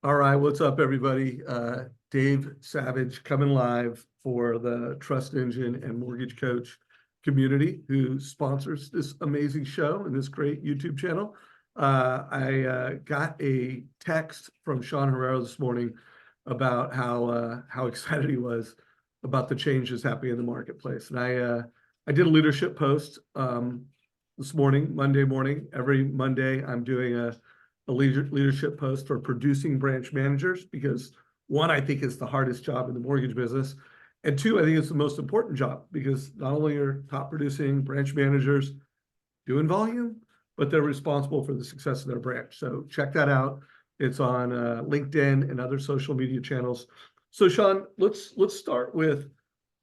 All right, what's up, everybody? Dave Savage coming live for the Trust Engine and Mortgage Coach community who sponsors this amazing show and this great YouTube channel. I got a text from Sean Herrero this morning about how excited he was about the changes happening in the marketplace. And I did a leadership post this morning, Monday morning. Every Monday, I'm doing a leadership post for producing branch managers because one, I think is the hardest job in the mortgage business. And two, I think it's the most important job because not only are top producing branch managers doing volume, but they're responsible for the success of their branch. So check that out. It's on LinkedIn and other social media channels. So Sean, let's start with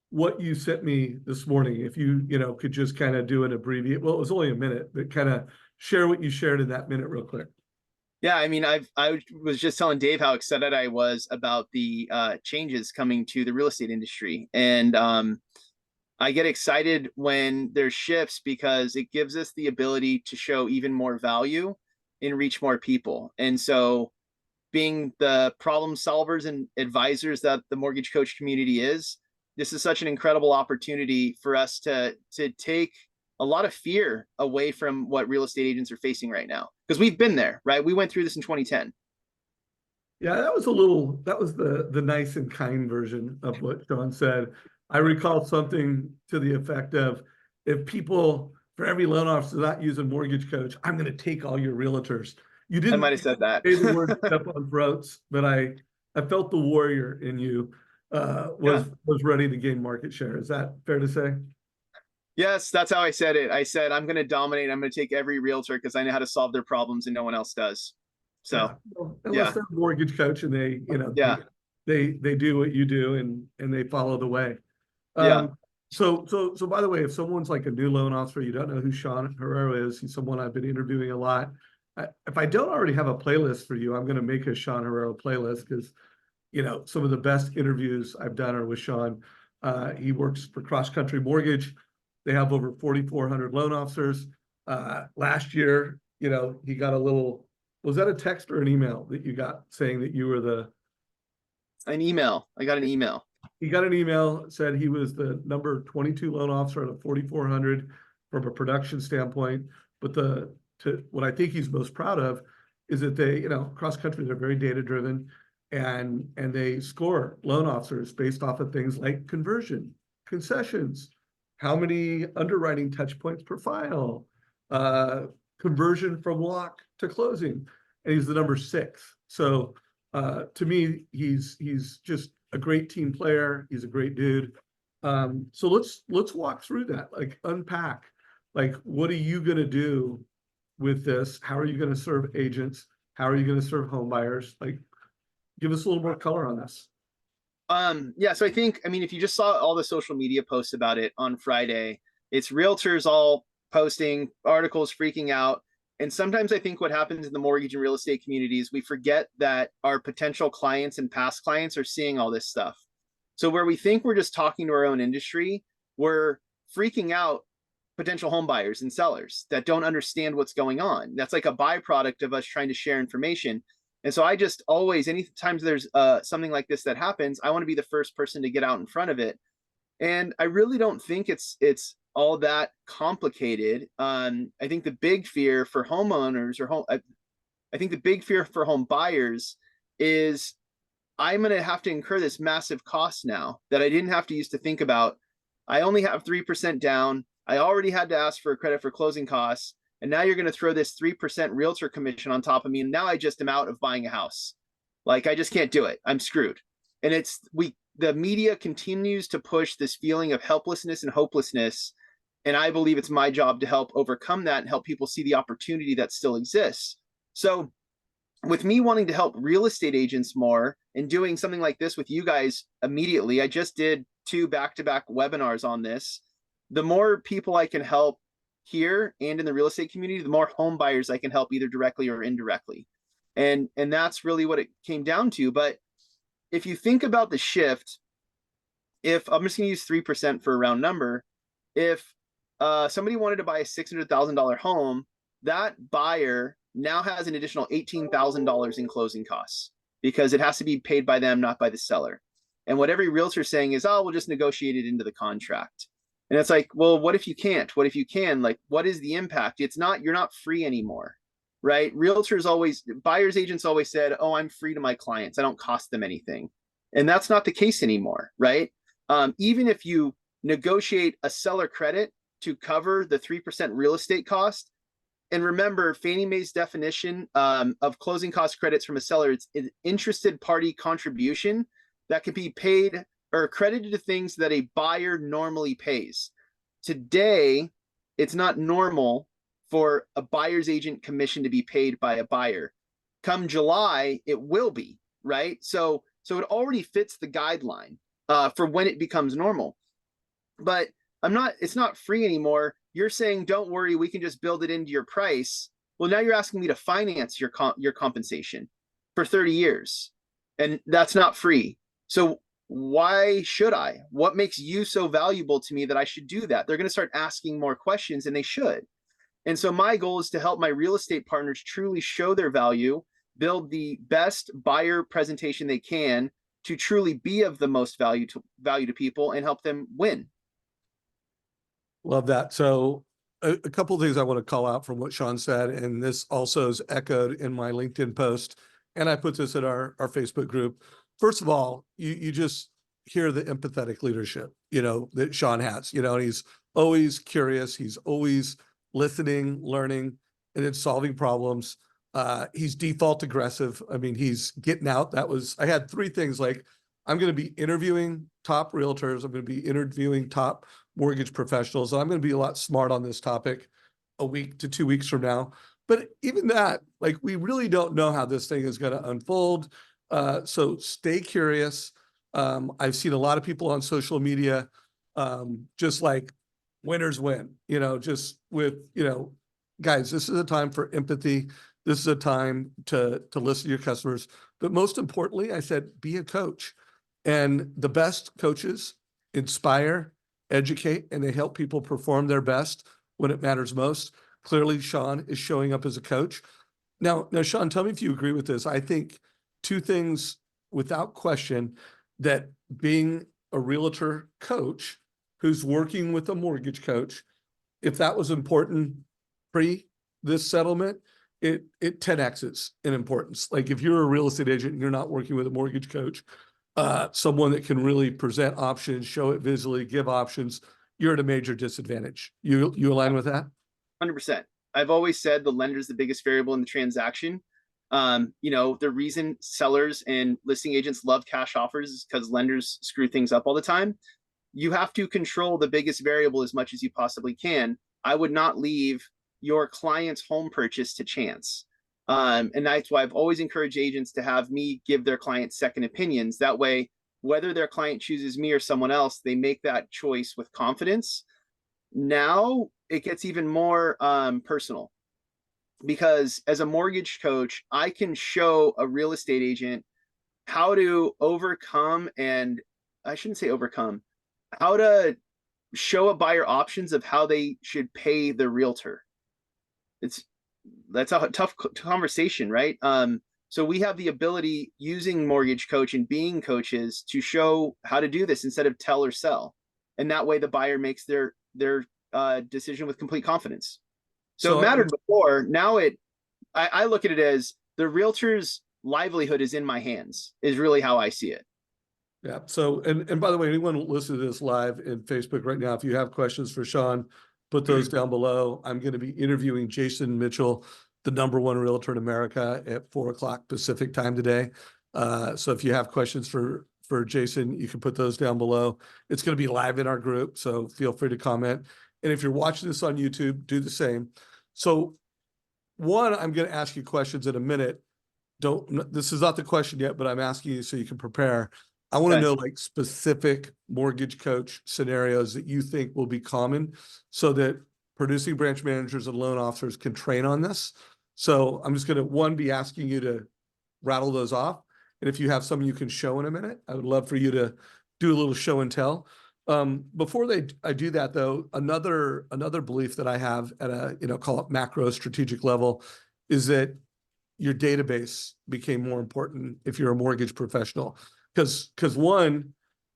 what you sent me this morning. If you could just kind of do an abbreviate. Well, it was only a minute, but kind of share what you shared in that minute real quick. Yeah, I mean, I was just telling Dave how excited I was about the changes coming to the real estate industry, and I get excited when there's shifts because it gives us the ability to show even more value and reach more people. And so, being the problem solvers and advisors that the mortgage coach community is, this is such an incredible opportunity for us to take a lot of fear away from what real estate agents are facing right now. Because we've been there, right? We went through this in 2010. Yeah, that was the nice and kind version of what Sean said. I recall something to the effect of, if people, for every loan officer not using Mortgage Coach, I'm going to take all your realtors. You I didn't might have said that. say the word step on throats, but I felt the warrior in you Yeah. was ready to gain market share. Is that fair to say? Yes, that's how I said it. I said, I'm going to dominate. I'm going to take every realtor because I know how to solve their problems and no one else does. Yeah. So, Well, unless yeah, they're a mortgage coach and yeah, they do what you do and they follow the way. yeah. So by the way, if someone's like a new loan officer, you don't know who Sean Herrero is, he's someone I've been interviewing a lot. If I don't already have a playlist for you, I'm going to make a Sean Herrero playlist because, some of the best interviews I've done are with Sean. He works for Cross Country Mortgage. They have over 4,400 loan officers. Last year, he got a little, was that a text or an email that you got saying that you were An email. I got an email. he got an email, said he was the number 22 loan officer out of 4,400 from a production standpoint. But what I think he's most proud of is that they, cross country, they're very data driven, and they score loan officers based off of things like conversion, concessions, how many underwriting touch points per file, conversion from lock to closing, and he's the number 6. So to me, he's just a great team player. He's a great dude. So let's walk through that, like unpack, like what are you gonna do with this? How are you gonna serve agents? How are you gonna serve home buyers? Like, give us a little more color on this. Yeah, so I mean, if you just saw all the social media posts about it on Friday, it's realtors all posting articles, freaking out. And sometimes I think what happens in the mortgage and real estate communities, we forget that our potential clients and past clients are seeing all this stuff. So where we think we're just talking to our own industry, we're freaking out potential home buyers and sellers that don't understand what's going on. That's like a byproduct of us trying to share information. And so I just always, anytime there's something like this that happens, I want to be the first person to get out in front of it. And I really don't think it's all that complicated. I think the big fear for homeowners I think the big fear for home buyers is, I'm going to have to incur this massive cost now that I didn't have to use to think about. I only have 3% down. I already had to ask for a credit for closing costs. And now you're going to throw this 3% realtor commission on top of me. And now I just am out of buying a house. Like, I just can't do it. I'm screwed. And the media continues to push this feeling of helplessness and hopelessness. And I believe it's my job to help overcome that and help people see the opportunity that still exists. So with me wanting to help real estate agents more and doing something like this with you guys immediately, I just did 2 back-to-back webinars on this. The more people I can help here and in the real estate community, the more home buyers I can help either directly or indirectly. And that's really what it came down to. But if you think about the shift, if I'm just going to use 3% for a round number, if somebody wanted to buy a $600,000 home, that buyer now has an additional $18,000 in closing costs. because it has to be paid by them, not by the seller. And what every realtor is saying is, oh, we'll just negotiate it into the contract. And it's like, well, what if you can't? What if you can? Like, what is the impact? It's not, you're not free anymore, right? Realtors always, buyers agents always said, oh, I'm free to my clients. I don't cost them anything. And that's not the case anymore, right? Even if you negotiate a seller credit to cover the 3% real estate cost, and remember, Fannie Mae's definition of closing cost credits from a seller, it's an interested party contribution that can be paid or credited to things that a buyer normally pays. Today, it's not normal for a buyer's agent commission to be paid by a buyer. Come July, it will be, right? So it already fits the guideline for when it becomes normal. But it's not free anymore. You're saying, don't worry, we can just build it into your price. Well, now you're asking me to finance your compensation for 30 years, and that's not free. So why should I? What makes you so valuable to me that I should do that? They're going to start asking more questions, and they should. And so my goal is to help my real estate partners truly show their value, build the best buyer presentation they can to truly be of the most value to people and help them win. Love that. So a couple of things I want to call out from what Sean said, and this also is echoed in my LinkedIn post, and I put this in our Facebook group. First of all, you just hear the empathetic leadership, that Sean has, and he's always curious. He's always listening, learning, and then solving problems. He's default aggressive. I mean, he's getting out. I had three things, like, I'm going to be interviewing top realtors. I'm going to be interviewing top mortgage professionals. I'm going to be a lot smart on this topic a week to 2 weeks from now. But even that, like, we really don't know how this thing is going to unfold. So stay curious. I've seen a lot of people on social media, just like winners win, just with, guys, this is a time for empathy. This is a time to listen to your customers. But most importantly, I said, be a coach. And the best coaches inspire, educate, and they help people perform their best when it matters most. Clearly, Sean is showing up as a coach. Now, Sean, tell me if you agree with this. I think two things without question, that being a realtor coach who's working with a mortgage coach, if that was important pre this settlement, it 10x's in importance. Like, if you're a real estate agent and you're not working with a mortgage coach, someone that can really present options, show it visually, give options, you're at a major disadvantage. You align with that? 100%. I've always said the lender's the biggest variable in the transaction. The reason sellers and listing agents love cash offers is because lenders screw things up all the time. You have to control the biggest variable as much as you possibly can. I would not leave your client's home purchase to chance. And that's why I've always encouraged agents to have me give their clients second opinions. That way, whether their client chooses me or someone else, they make that choice with confidence. Now it gets even more personal, because as a mortgage coach, I can show a real estate agent how to overcome, and I shouldn't say overcome, how to show a buyer options of how they should pay the realtor. That's a tough conversation, right? So we have the ability, using Mortgage Coach and being coaches, to show how to do this instead of tell or sell. And that way the buyer makes their decision with complete confidence. So it mattered before. Now I look at it as the realtor's livelihood is in my hands, is really how I see it. Yeah. So, and by the way, anyone listening to this live in Facebook right now, if you have questions for Sean, put those down below. I'm going to be interviewing Jason Mitchell, the #1 realtor in America, at 4:00 Pacific time today. So if you have questions for Jason, you can put those down below. It's going to be live in our group, so feel free to comment. And if you're watching this on YouTube, do the same. So one, I'm going to ask you questions in a minute. This is not the question yet, but I'm asking you so you can prepare. I want to know, like, specific mortgage coach scenarios that you think will be common, so that producing branch managers and loan officers can train on this. So I'm just going to, one, be asking you to rattle those off. And if you have some you can show in a minute, I would love for you to do a little show and tell. Before I do that, though, another belief that I have at a, call it macro strategic level, is that your database became more important if you're a mortgage professional. Because one,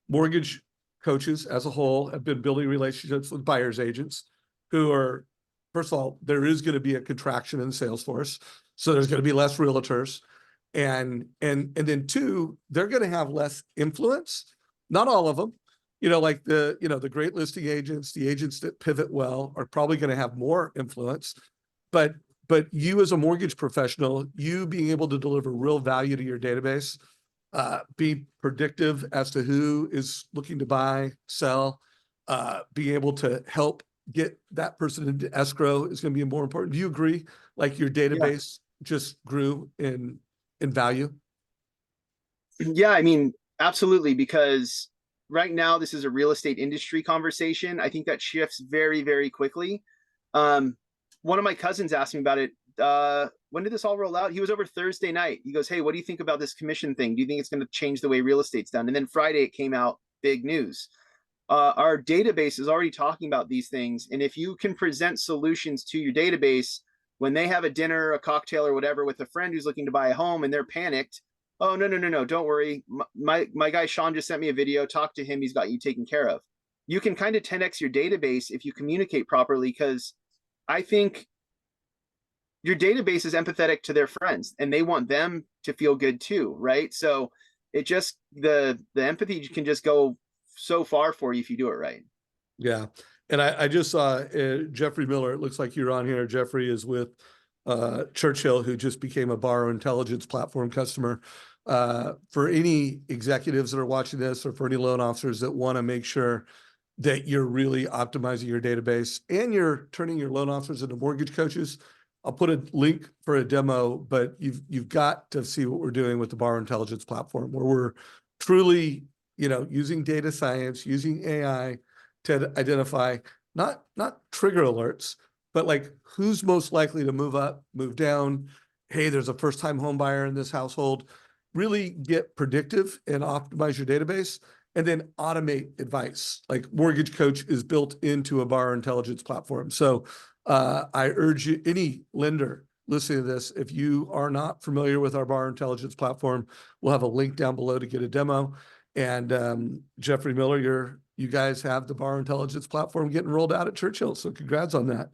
mortgage coaches as a whole have been building relationships with buyer's agents who are, first of all, there is going to be a contraction in the sales force. So there's going to be less realtors. And then two, they're going to have less influence. Not all of them, like the great listing agents, the agents that pivot well are probably going to have more influence. But you as a mortgage professional, you being able to deliver real value to your database, be predictive as to who is looking to buy, sell, being able to help get that person into escrow is going to be more important. Do you agree? Like your database just grew in value? Yeah, I mean, absolutely, because right now this is a real estate industry conversation. I think that shifts very, very quickly. One of my cousins asked me about it. When did this all roll out? He was over Thursday night. He goes, "Hey, what do you think about this commission thing? Do you think it's going to change the way real estate's done?" And then Friday it came out, big news. Our database is already talking about these things. And if you can present solutions to your database when they have a dinner, a cocktail, or whatever with a friend who's looking to buy a home and they're panicked, oh, no, don't worry. My guy Sean just sent me a video. Talk to him. He's got you taken care of. You can kind of 10x your database if you communicate properly, because I think your database is empathetic to their friends and they want them to feel good too, right? So it just, the empathy can just go so far for you if you do it right. Yeah. And I just saw Jeffrey Miller. It looks like you're on here. Jeffrey is with Churchill, who just became a Borrow Intelligence platform customer. For any executives that are watching this, or for any loan officers that want to make sure that you're really optimizing your database and you're turning your loan officers into mortgage coaches, I'll put a link for a demo, but you've got to see what we're doing with the Borrow Intelligence platform, where we're truly, using data science, using AI to identify not trigger alerts, but like who's most likely to move up, move down. Hey, there's a first-time home buyer in this household. Really get predictive and optimize your database, and then automate advice. Like Mortgage Coach is built into a Borrow Intelligence platform. So I urge you, any lender listening to this, if you are not familiar with our Borrow Intelligence platform, we'll have a link down below to get a demo. And Jeffrey Miller, you guys have the Borrow Intelligence platform getting rolled out at Churchill. So congrats on that.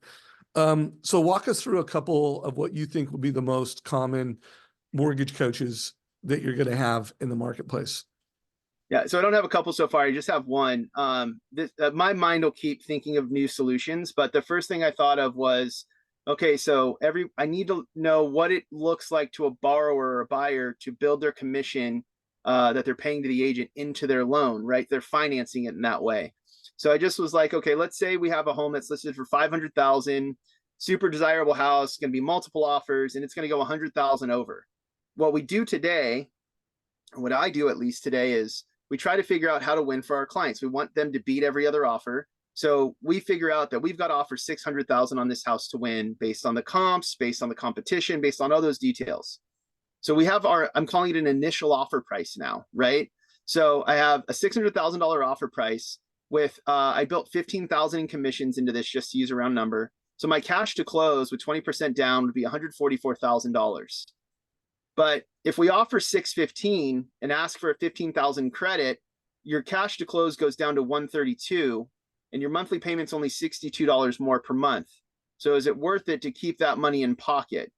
So walk us through a couple of what you think will be the most common mortgage coaches that you're going to have in the marketplace. Yeah, so I don't have a couple so far. I just have one. My mind will keep thinking of new solutions, but the first thing I thought of was, okay, so I need to know what it looks like to a borrower or a buyer to build their commission that they're paying to the agent into their loan, right? They're financing it in that way. So I just was like, okay, let's say we have a home that's listed for $500,000, super desirable house, going to be multiple offers, and it's going to go $100,000 over. What we do today, or what I do at least today, is we try to figure out how to win for our clients. We want them to beat every other offer. So we figure out that we've got to offer $600,000 on this house to win, based on the comps, based on the competition, based on all those details. So we have I'm calling it an initial offer price now, right? So I have a $600,000 offer price with, I built $15,000 in commissions into this, just to use a round number. So my cash to close with 20% down would be $144,000. But if we offer $615,000 and ask for a $15,000 credit, your cash to close goes down to $132,000, and your monthly payment's only $62 more per month. So is it worth it to keep that money in pocket?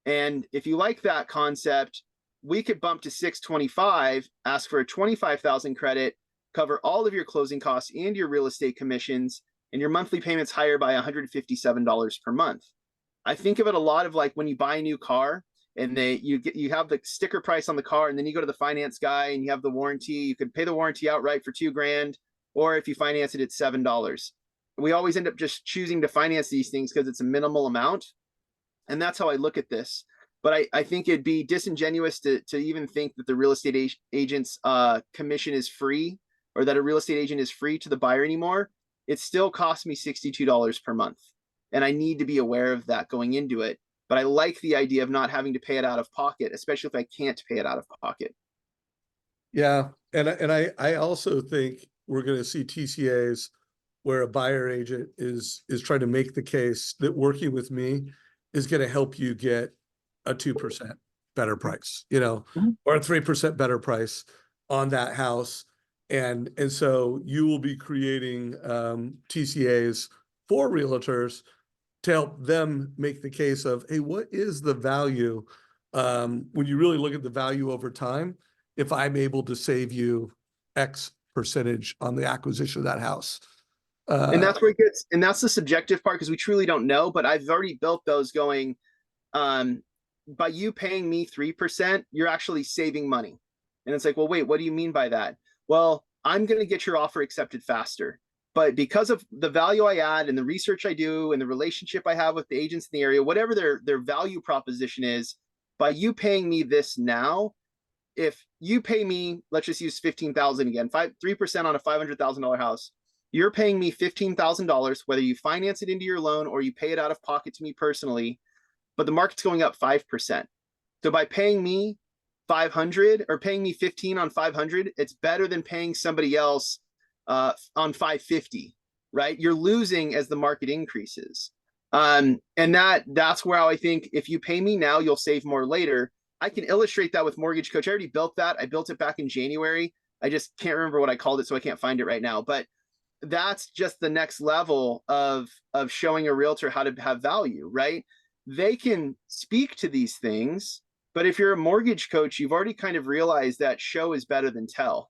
And if you like that concept, we could bump to $625,000, ask for a $25,000 credit, cover all of your closing costs and your real estate commissions, and your monthly payment's higher by $157 per month. I think of it a lot of like when you buy a new car, and you have the sticker price on the car, and then you go to the finance guy and you have the warranty. You could pay the warranty outright for $2,000, or if you finance it, it's $7. We always end up just choosing to finance these things because it's a minimal amount. And that's how I look at this. But I think it'd be disingenuous to even think that the real estate agent's commission is free, or that a real estate agent is free to the buyer anymore. It still costs me $62 per month. And I need to be aware of that going into it. But I like the idea of not having to pay it out of pocket, especially if I can't pay it out of pocket. Yeah. And I also think we're going to see TCAs where a buyer agent is trying to make the case that working with me is going to help you get a 2% better price, you know, Mhm. or a 3% better price on that house. And so you will be creating TCAs for realtors to help them make the case of, hey, what is the value when you really look at the value over time, if I'm able to save you X percentage on the acquisition of that house. And that's where it gets, and that's the subjective part because we truly don't know. But I've already built those going, um, by you paying me 3%, you're actually saving money. And it's like, well, wait, what do you mean by that? Well, I'm going to get your offer accepted faster. But because of the value I add and the research I do and the relationship I have with the agents in the area, whatever their value proposition is, by you paying me this now, if you pay me, let's just use 15,000 again, 3% on a $500,000 house, you're paying me $15,000, whether you finance it into your loan or you pay it out of pocket to me personally, but the market's going up 5%. So by paying me 500 or paying me 15 on 500, it's better than paying somebody else on 550, right? You're losing as the market increases. And that's where I think if you pay me now, you'll save more later. I can illustrate that with MortgageCoach. I already built that. I built it back in January. I just can't remember what I called it, so I can't find it right now. But that's just the next level of showing a realtor how to have value, right? They can speak to these things, but if you're a mortgage coach, you've already kind of realized that show is better than tell.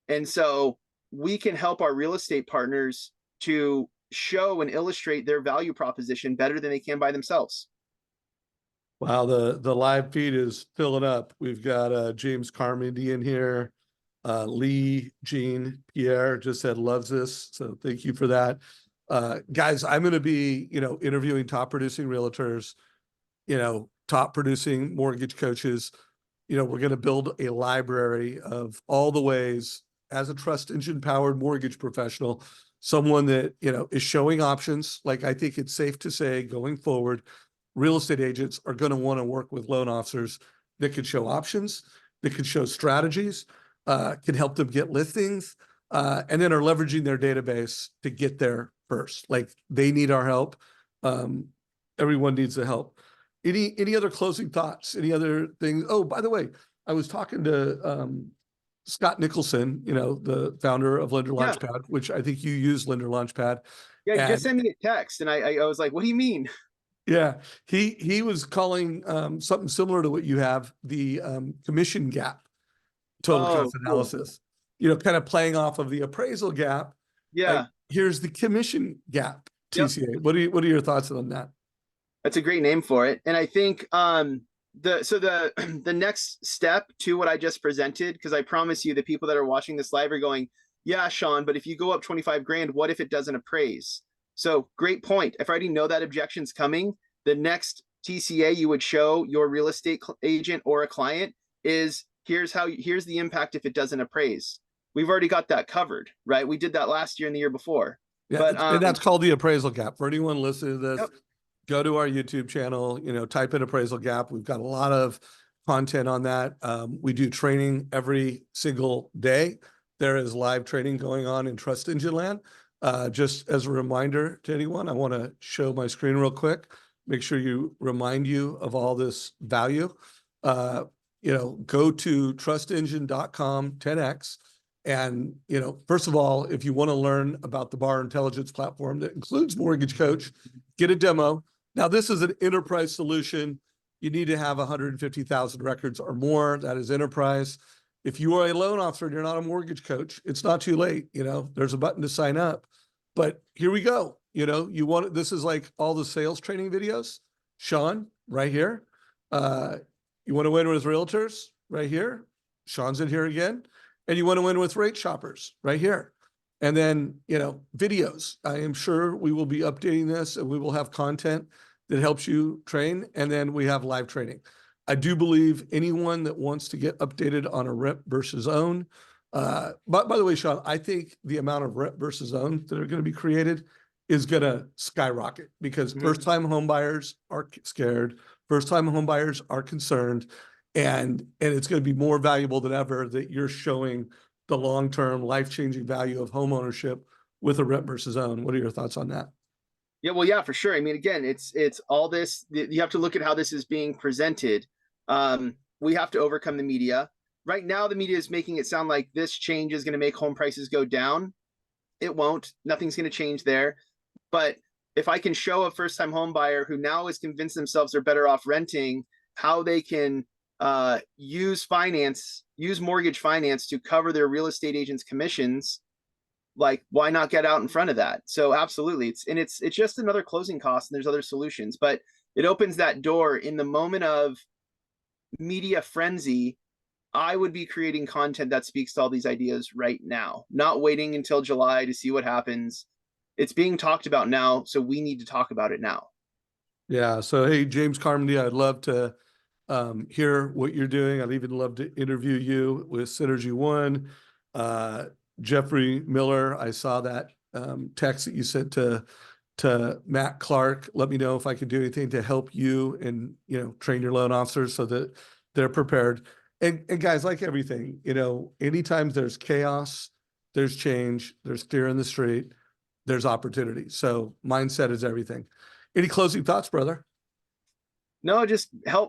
And so we can help our real estate partners to show and illustrate their value proposition better than they can by themselves. Wow, the live feed is filling up. We've got James Carmody in here. Lee, Jean, Pierre just said loves this. So thank you for that. Guys, I'm going to be, interviewing top producing realtors, top producing mortgage coaches. We're going to build a library of all the ways as a trust engine powered mortgage professional, someone that, is showing options. Like I think it's safe to say going forward, real estate agents are going to want to work with loan officers that can show options, that can show strategies, can help them get listings, and then are leveraging their database to get there first. Like they need our help. Everyone needs the help. Any other closing thoughts? Any other things? Oh, by the way, I was talking to Scott Nicholson, the founder of Lender Yeah. Launchpad, which I think you use Lender Launchpad. Yeah. And Just send me a text. And I was like, what do you mean? yeah, he was calling something similar to what you have, the commission gap total Oh, cost cool. analysis, kind of playing off of the appraisal gap. Like Yeah. here's the commission gap Yep. TCA. What are your thoughts on that? That's a great name for it. And I think the the next step to what I just presented, because I promise you the people that are watching this live are going, yeah, Sean, but if you go up 25 grand, what if it doesn't appraise? So great point. If I already know that objection's coming, the next TCA you would show your real estate agent or a client is here's the impact if it doesn't appraise. We've already got that covered, right? We did that last year and the year before. Yeah, But and that's called the appraisal gap. For anyone listening to this, yep. go to our YouTube channel, type in appraisal gap. We've got a lot of content on that. We do training every single day. There is live training going on in Trust Engine Land. Just as a reminder to anyone, I want to show my screen real quick. Make sure you remind you of all this value. Go to trustengine.com 10x. And, first of all, if you want to learn about the Bar Intelligence platform that includes Mortgage Coach, get a demo. Now, this is an enterprise solution. You need to have 150,000 records or more. That is enterprise. If you are a loan officer and you're not a mortgage coach, it's not too late. There's a button to sign up. But here we go. This is like all the sales training videos. Sean, right here. You want to win with realtors? Right here. Sean's in here again. And you want to win with rate shoppers? Right here. And then, videos. I am sure we will be updating this and we will have content that helps you train. And then we have live training. I do believe anyone that wants to get updated on a rep versus own. But by the way, Sean, I think the amount of rep versus own that are going to be created is going to skyrocket because first-time home buyers are scared. First-time home buyers are concerned. And it's going to be more valuable than ever that you're showing the long-term life-changing value of home ownership with a rep versus own. What are your thoughts on that? Yeah, well, yeah, for sure. I mean, again, it's all this. You have to look at how this is being presented. We have to overcome the media. Right now, the media is making it sound like this change is going to make home prices go down. It won't. Nothing's going to change there. But if I can show a first-time home buyer who now is convinced themselves they're better off renting, how they can use mortgage finance to cover their real estate agent's commissions, like, why not get out in front of that? So absolutely, it's just another closing cost, and there's other solutions, but it opens that door. In the moment of media frenzy, I would be creating content that speaks to all these ideas right now, not waiting until July to see what happens. It's being talked about now, so we need to talk about it now. Yeah. So, hey, James Carmody, I'd love to hear what you're doing. I'd even love to interview you with Synergy One. Jeffrey Miller, I saw that text that you sent to Matt Clark. Let me know if I can do anything to help you and, train your loan officers so that they're prepared. And guys, like everything, anytime there's chaos, there's change, there's fear in the street, there's opportunity. So mindset is everything. Any closing thoughts, brother? No, just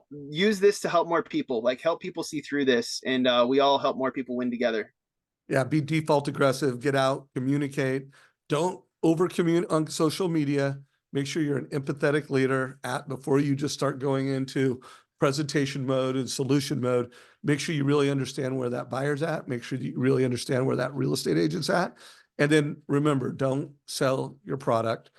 use this to help more people, like help people see through this, and we all help more people win together. Yeah, be default aggressive, get out, communicate. Don't over communicate on social media. Make sure you're an empathetic leader before you just start going into presentation mode and solution mode. Make sure you really understand where that buyer's at. Make sure you really understand where that real estate agent's at. And then remember, don't sell your product,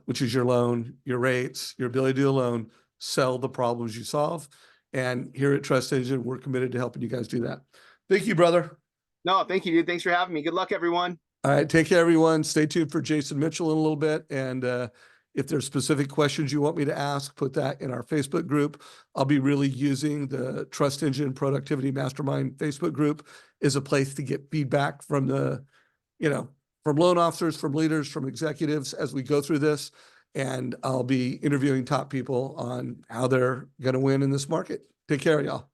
which is your loan, your rates, your ability to do a loan. Sell the problems you solve. And here at Trust Engine, we're committed to helping you guys do that. Thank you, brother. No, thank you, dude. Thanks for having me. Good luck, everyone. All right. Take care, everyone. Stay tuned for Jason Mitchell in a little bit. And if there's specific questions you want me to ask, put that in our Facebook group. I'll be really using the Trust Engine Productivity Mastermind Facebook group as a place to get feedback from from loan officers, from leaders, from executives as we go through this. And I'll be interviewing top people on how they're going to win in this market. Take care, y'all.